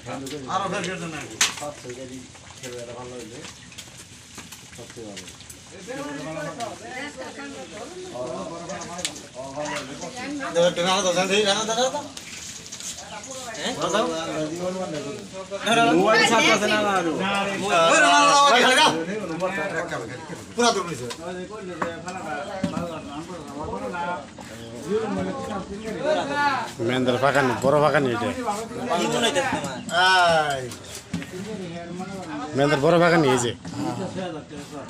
আরো ফের গেছে না মেন্দার বাগান বড় বাগান এটা মেন্দার বড় বাগান এই যে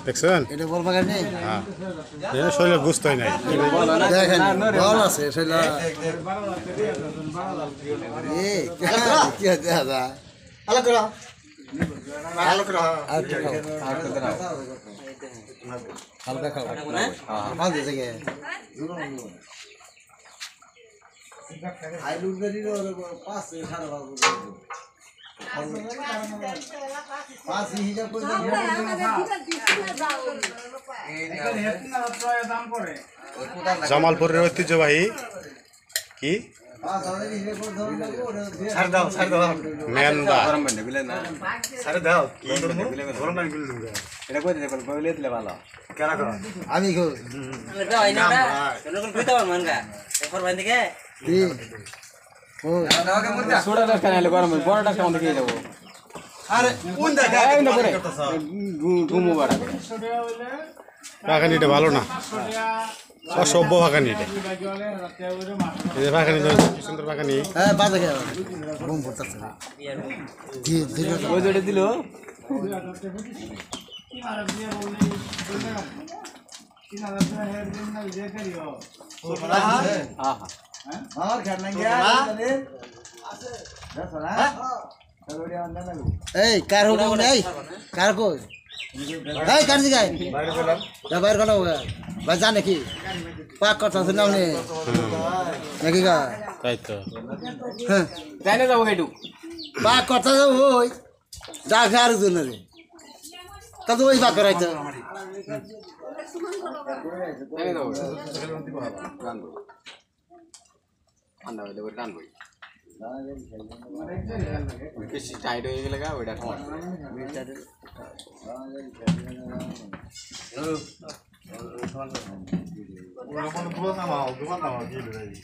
দেখছেন এটা বড় বাগান নেই হ্যাঁ এটা শৈলের বুঝতে হয় নাই দেখেন বল আছে সেটা এই কি আছে দাদা আলো করা আলো করা হালকা খাও হ্যাঁ দিছে কে আই লুগরির পাঁচ সারা বাবু পাঁচ হিসাব করে জামালপুরের ঐতিহ্যবাহী কি মেন্দা আমি বাগানিটা ভালো না অসভ্য বাগানি এটা এই বাগানি সুন্দর বাগানি হ্যাঁ বাজে কে ঘুম পড়তেছে জি দিল ওই যেটা দিল আমার খেল নাই এই কার হোক নাই কার কই এই কার দিগাই বাইরে কোন ভাই জানে কি পাক কথা আছে না নাকি গা তাই তো হ্যাঁ তাই না যাবো এইটু পাক কথা ওই যা আর জন্য রে তা তো ওই পাক করাইতো তাই না যাবো গানবো ঠান্ডা হইলে ওটা গানবো বেশি টাইট হয়ে গেলে গা ওইটা খাওয়া Udah mau